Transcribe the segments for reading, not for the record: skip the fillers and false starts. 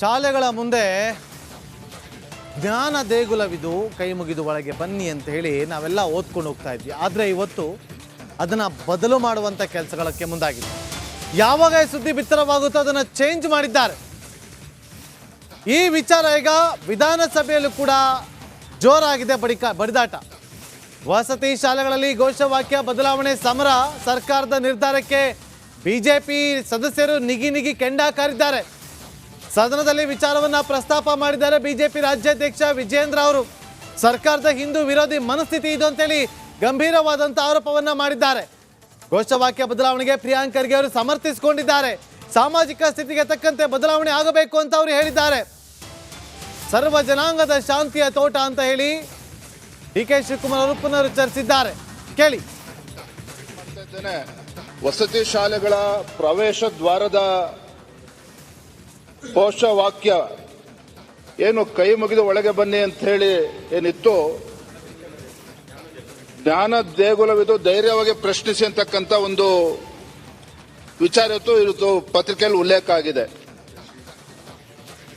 ಶಾಲೆಗಳ ಮುಂದೆ ಜ್ಞಾನ ದೇಗುಲವಿದು ಕೈ ಮುಗಿದು ಒಳಗೆ ಬನ್ನಿ ಅಂತ ಹೇಳಿ ನಾವೆಲ್ಲ ಓದ್ಕೊಂಡು ಹೋಗ್ತಾ ಇದ್ವಿ. ಆದರೆ ಇವತ್ತು ಅದನ್ನು ಬದಲು ಮಾಡುವಂಥ ಕೆಲಸಗಳಕ್ಕೆ ಮುಂದಾಗಿದೆ. ಯಾವಾಗ ಈ ಸುದ್ದಿ ಬಿತ್ತರವಾಗುತ್ತೋ ಅದನ್ನು ಚೇಂಜ್ ಮಾಡಿದ್ದಾರೆ. ಈ ವಿಚಾರ ಈಗ ವಿಧಾನಸಭೆಯಲ್ಲೂ ಕೂಡ ಜೋರಾಗಿದೆ ಬಡಿದಾಟ. ವಸತಿ ಶಾಲೆಗಳಲ್ಲಿ ಘೋಷವಾಕ್ಯ ಬದಲಾವಣೆ ಸಮರ, ಸರ್ಕಾರದ ನಿರ್ಧಾರಕ್ಕೆ ಬಿಜೆಪಿ ಸದಸ್ಯರು ನಿಗಿ ಕೆಂಡಾಕಾರಿದ್ದಾರೆ. ಸದನದಲ್ಲಿ ವಿಚಾರವನ್ನ ಪ್ರಸ್ತಾಪ ಮಾಡಿದ್ದಾರೆ ಬಿಜೆಪಿ ರಾಜ್ಯಾಧ್ಯಕ್ಷ ವಿಜೇಂದ್ರ ಅವರು. ಸರ್ಕಾರದ ಹಿಂದೂ ವಿರೋಧಿ ಮನಸ್ಥಿತಿ ಇದು ಅಂತೇಳಿ ಗಂಭೀರವಾದಂಥ ಆರೋಪವನ್ನ ಮಾಡಿದ್ದಾರೆ. ಘೋಷವಾಕ್ಯ ಬದಲಾವಣೆಗೆ ಪ್ರಿಯಾಂಕ್ ಖರ್ಗೆ ಅವರು ಸಮರ್ಥಿಸಿಕೊಂಡಿದ್ದಾರೆ. ಸಾಮಾಜಿಕ ಸ್ಥಿತಿಗೆ ತಕ್ಕಂತೆ ಬದಲಾವಣೆ ಆಗಬೇಕು ಅಂತ ಅವರು ಹೇಳಿದ್ದಾರೆ. ಸರ್ವ ಜನಾಂಗದ ಶಾಂತಿಯ ತೋಟ ಅಂತ ಹೇಳಿ ಡಿ.ಕೆ. ಶಿವಕುಮಾರ್ ಅವರು ಪುನರುಚ್ಚರಿಸಿದ್ದಾರೆ. ಕೇಳಿ. ವಸತಿ ಶಾಲೆಗಳ ಪ್ರವೇಶ ದ್ವಾರದ ಘೋಷವಾಕ್ಯ ಏನು ಕೈ ಮುಗಿದು ಒಳಗೆ ಬನ್ನಿ ಅಂತ ಹೇಳಿ ಏನಿತ್ತು, ಜ್ಞಾನ ದೇಗುಲವಿದು ಧೈರ್ಯವಾಗಿ ಪ್ರಶ್ನಿಸಿ ಅಂತಕ್ಕಂಥ ಒಂದು ವಿಚಾರ ಇವತ್ತು ಪತ್ರಿಕೆಯಲ್ಲಿ ಉಲ್ಲೇಖ ಆಗಿದೆ.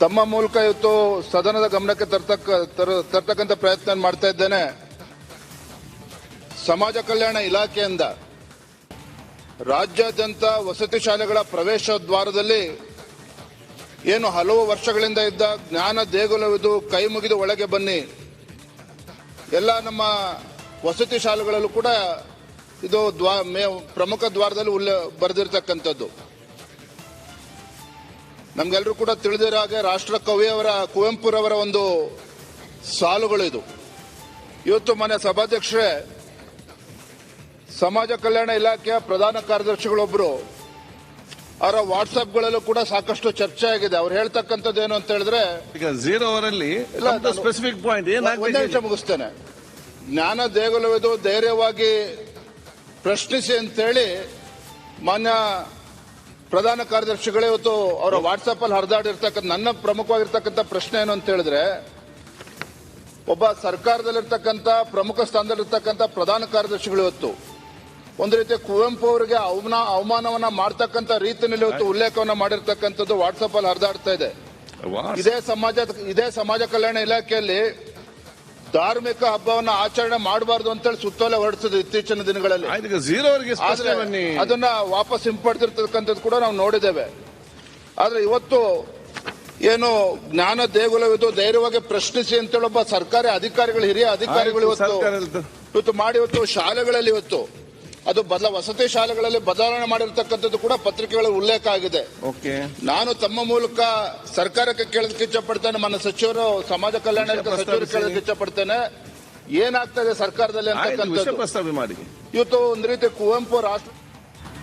ತಮ್ಮ ಮೂಲಕ ಇವತ್ತು ಸದನದ ಗಮನಕ್ಕೆ ತರ್ತಕ್ಕಂಥ ಪ್ರಯತ್ನ ಮಾಡ್ತಾ ಇದ್ದೇನೆ. ಸಮಾಜ ಕಲ್ಯಾಣ ಇಲಾಖೆಯಿಂದ ರಾಜ್ಯಾದ್ಯಂತ ವಸತಿ ಶಾಲೆಗಳ ಪ್ರವೇಶ ದ್ವಾರದಲ್ಲಿ ಏನು ಹಲವು ವರ್ಷಗಳಿಂದ ಇದ್ದ ಜ್ಞಾನ ದೇಗುಲವಿದು ಕೈ ಮುಗಿದು ಒಳಗೆ ಬನ್ನಿ, ಎಲ್ಲ ನಮ್ಮ ವಸತಿ ಶಾಲೆಗಳಲ್ಲೂ ಕೂಡ ಇದು ಪ್ರಮುಖ ದ್ವಾರದಲ್ಲಿ ಬರೆದಿರ್ತಕ್ಕಂಥದ್ದು. ನಮ್ಗೆಲ್ಲರೂ ಕೂಡ ತಿಳಿದಿರೋ ಹಾಗೆ ರಾಷ್ಟ್ರ ಕವಿಯವರ ಕುವೆಂಪುರವರ ಒಂದು ಸಾಲುಗಳು ಇದು. ಇವತ್ತು ಮನೆ ಸಭಾಧ್ಯಕ್ಷರೇ, ಸಮಾಜ ಕಲ್ಯಾಣ ಇಲಾಖೆಯ ಪ್ರಧಾನ ಕಾರ್ಯದರ್ಶಿಗಳೊಬ್ಬರು ಅವರ ವಾಟ್ಸ್ಆಪ್ಗಳಲ್ಲೂ ಕೂಡ ಸಾಕಷ್ಟು ಚರ್ಚೆ ಆಗಿದೆ. ಅವ್ರು ಹೇಳ್ತಕ್ಕಂಥದ್ದು ಏನು ಅಂತ ಹೇಳಿದ್ರೆ, ಈಗ 0 ಅವರಲ್ಲಿ ಸ್ಪೆಸಿಫಿಕ್ ಪಾಯಿಂಟ್ ಒಂದೇ ನಿಮಿಷ ಮುಗಿಸ್ತೇನೆ. ಜ್ಞಾನ ದೇಗುಲವಿದು ಧೈರ್ಯವಾಗಿ ಪ್ರಶ್ನಿಸಿ ಅಂತೇಳಿ ಮಾನ್ಯ ಪ್ರಧಾನ ಕಾರ್ಯದರ್ಶಿಗಳೇ ಇವತ್ತು ಅವರ ವಾಟ್ಸ್ಆಪ್ ಅಲ್ಲಿ ಹರಿದಾಡಿರ್ತಕ್ಕಂಥ ನನ್ನ ಪ್ರಮುಖವಾಗಿರ್ತಕ್ಕಂಥ ಪ್ರಶ್ನೆ ಏನು ಅಂತ ಹೇಳಿದ್ರೆ, ಒಬ್ಬ ಸರ್ಕಾರದಲ್ಲಿರ್ತಕ್ಕಂಥ ಪ್ರಮುಖ ಸ್ಥಾನದಲ್ಲಿರ್ತಕ್ಕಂಥ ಪ್ರಧಾನ ಕಾರ್ಯದರ್ಶಿಗಳು ಇವತ್ತು ಒಂದು ರೀತಿ ಕುವೆಂಪು ಅವರಿಗೆ ಅವಮಾನವನ್ನ ಮಾಡ್ತಕ್ಕಂಥ ರೀತಿಯಲ್ಲಿ ಇವತ್ತು ಉಲ್ಲೇಖವನ್ನ ಮಾಡಿರ್ತಕ್ಕಂಥದ್ದು ವಾಟ್ಸ್ಆಪ್ ಅಲ್ಲಿ ಹರಿದಾಡ್ತಾ ಇದೆ. ಇದೇ ಸಮಾಜ ಕಲ್ಯಾಣ ಇಲಾಖೆಯಲ್ಲಿ ಧಾರ್ಮಿಕ ಹಬ್ಬವನ್ನ ಆಚರಣೆ ಮಾಡಬಾರ್ದು ಅಂತೇಳಿ ಸುತ್ತೋಲೆ ಹೊರಡಿಸಿದ್ರು ಇತ್ತೀಚಿನ ದಿನಗಳಲ್ಲಿ. ಅದನ್ನ ವಾಪಸ್ ಹಿಂಪಡೆದಿರ್ತಕ್ಕಂಥದ್ದು ಕೂಡ ನಾವು ನೋಡಿದ್ದೇವೆ. ಆದ್ರೆ ಇವತ್ತು ಏನು ಜ್ಞಾನ ದೇಗುಲವಿದು ಧೈರ್ಯವಾಗಿ ಪ್ರಶ್ನಿಸಿ ಅಂತೇಳಿ ಒಬ್ಬ ಸರ್ಕಾರಿ ಅಧಿಕಾರಿಗಳು, ಹಿರಿಯ ಅಧಿಕಾರಿಗಳು ಇವತ್ತು ಮಾಡಿ ಇವತ್ತು ಶಾಲೆಗಳಲ್ಲಿ ಇವತ್ತು ಅದು ವಸತಿ ಶಾಲೆಗಳಲ್ಲಿ ಬದಲಾವಣೆ ಮಾಡಿರ್ತಕ್ಕಂಥದ್ದು ಕೂಡ ಪತ್ರಿಕೆಗಳಲ್ಲಿ ಉಲ್ಲೇಖ ಆಗಿದೆ. ನಾನು ತಮ್ಮ ಮೂಲಕ ಸರ್ಕಾರಕ್ಕೆ ಕೇಳೋದಕ್ಕೆ ಇಚ್ಛಪಡ್ತೇನೆ, ನನ್ನ ಸಚಿವರು ಸಮಾಜ ಕಲ್ಯಾಣ ಸಚಿವರು ಕೇಳೋದಕ್ಕೆ ಇಚ್ಛಪಡ್ತೇನೆ, ಏನಾಗ್ತಾ ಇದೆ ಸರ್ಕಾರದಲ್ಲಿ ಅಂತಕ್ಕಂಥದ್ದು. ಇವತ್ತು ಒಂದು ರೀತಿ ಕುವೆಂಪು ರಾಷ್ಟ್ರ